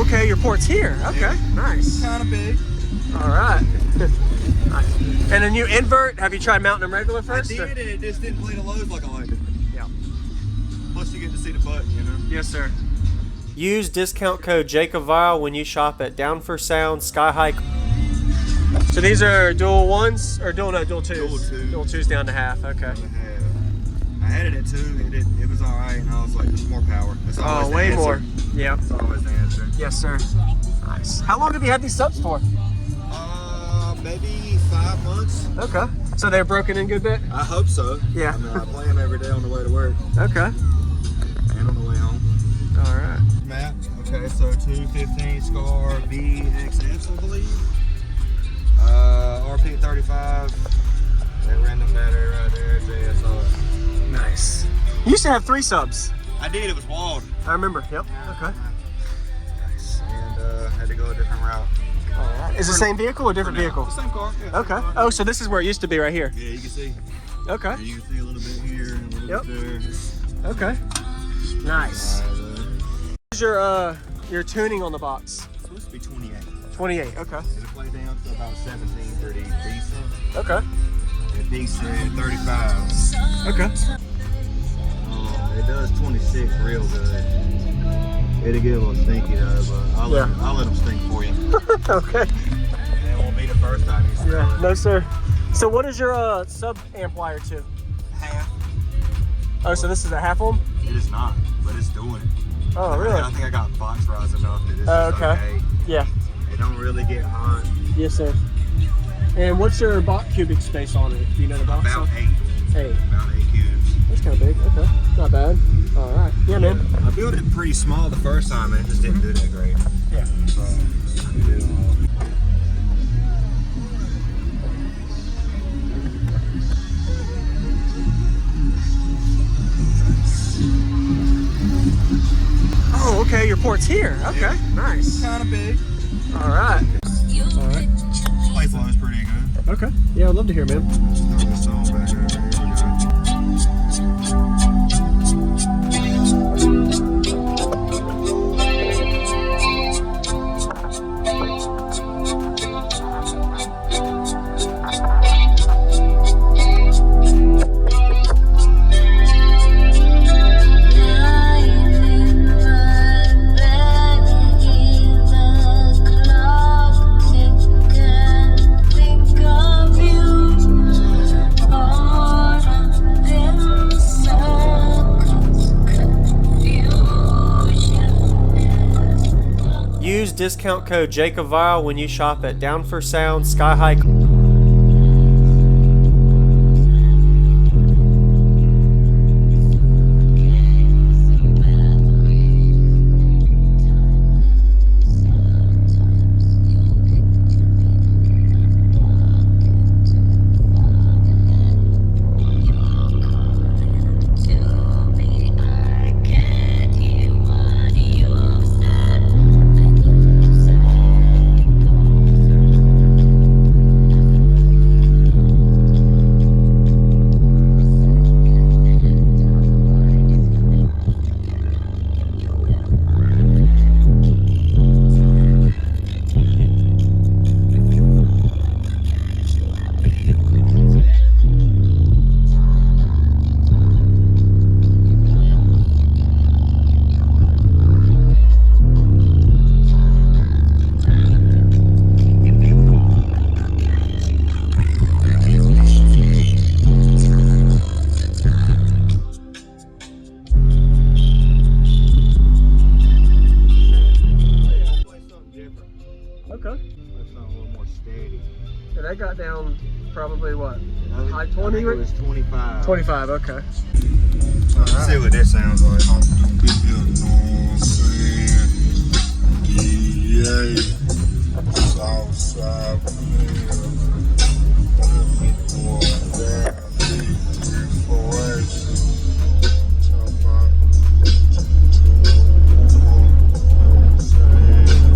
okay, your port's here. Okay, Yeah. nice. Kind of big. All right. Nice. And then you invert. Have you tried mounting them regular first? I did, and it just didn't play the lows like I liked it. Yeah. Plus, you get to see the button, you know? Yes, sir. Use discount code JacobVile when you shop at Down for Sound Sky High. So these are dual ones or dual twos? Dual twos. Dual twos down to half. Okay. I had it at 2. It was all right, and I was like, "There's more power." That's always way the answer. more. Yeah. That's always the answer. Yes, sir. Nice. How long have you had these subs for? Maybe 5 months. Okay. So they're broken in a good bit? I hope so. Yeah. I mean, I play them every day on the way to work Okay. and on the way home. All right. Map. Okay, so 215 Scar VXS, I believe. RP35. That random battery right there, JSR. Nice. You used to have 3 subs. I did. It was walled. I remember. Yep. Okay. Nice. And had to go a different route. All right. Is it the same vehicle or different vehicle? The same car. Yeah, Okay. same car. Oh, so this is where it used to be right here. Yeah, you can see. Okay. Yeah, you can see a little bit here and a little bit there. Okay. Nice. What's your tuning on the box? It's supposed to be 28. 28. Okay. It'll play down to about 17 for the decent. Okay. The decent 35. Okay. It does 26 real good. It'll get a little stinky though, but I'll let them stink for you. Okay. And it won't be the first time you see Yeah. it. No, sir. So what is your sub amp wire to? Half. Oh, so this is a half ohm? It is not, but it's doing it. Oh, really? I think I got box rise enough that it's Okay. Yeah. It don't really get hot. Yes, sir. And what's your cubic space on it? Do you know the box? About 8. 8. About 8 cubes. That's kind of big. Okay. Not bad. All right. Yeah, man. I built it pretty small the first time and it just didn't do that great. Yeah. So, Oh, okay. Your port's here. Okay. Yeah. Nice. kind of big. All right. All right. Play flow is pretty good. Okay. Yeah, I'd love to hear, man. Throw this song back over here. Use discount code JacobVile when you shop at Down for Sound Sky High. Okay. That's not a little more steady. And that got down probably what? High I 20? think it was 25. 25, okay. Let's see what this sounds like. You know what I'm saying? Yeah. Southside player. Let me go down. 3, 4, 8. Talking about 2, 1, saying.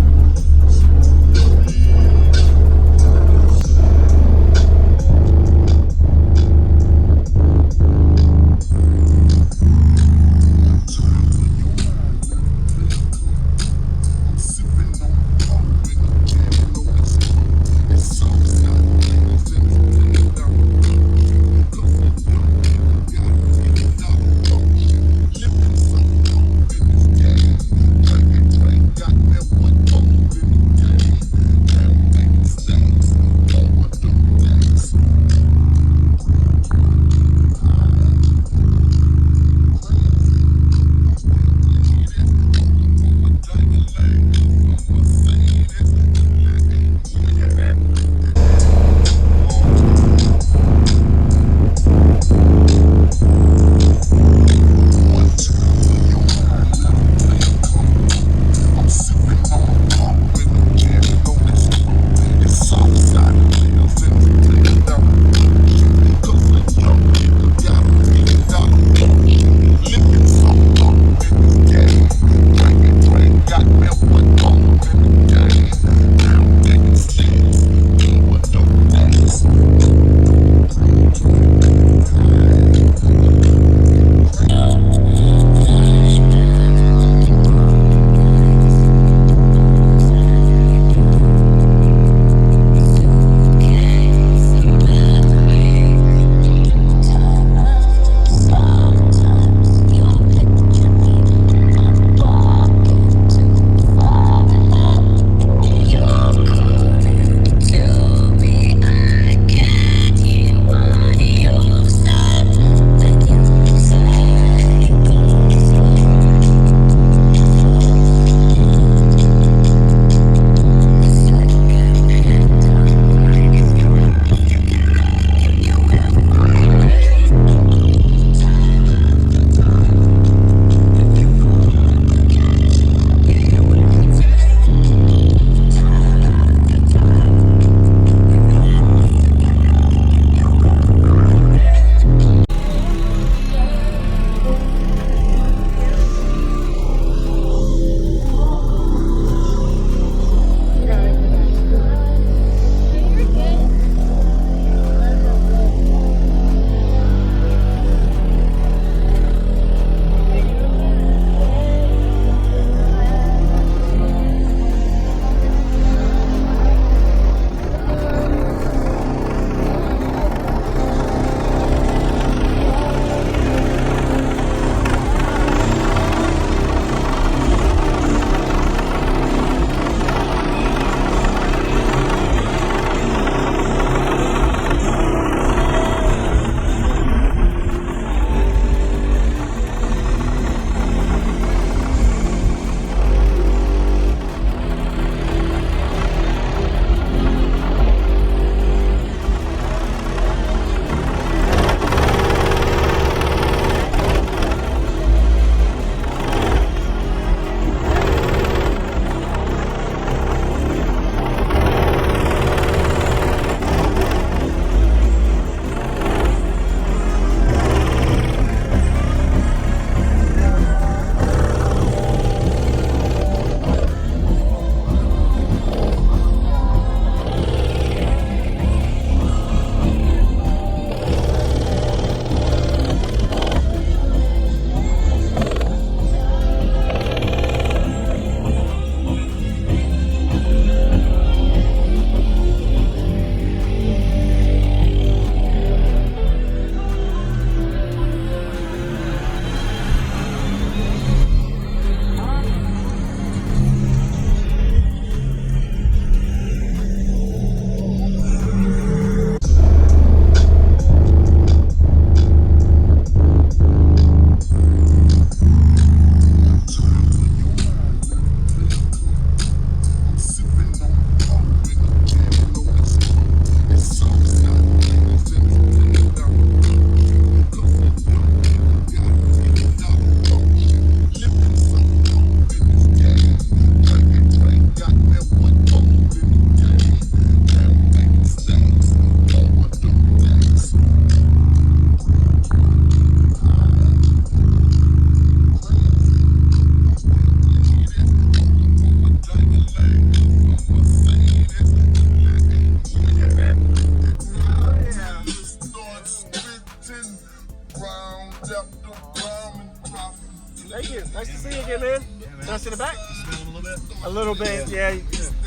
Thank you. Nice to see you again, man. Yeah, man. Can I sit in the back? Smell them a little bit? A little bit, yeah.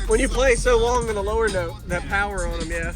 When you play so long in a lower note, that power on them, yeah.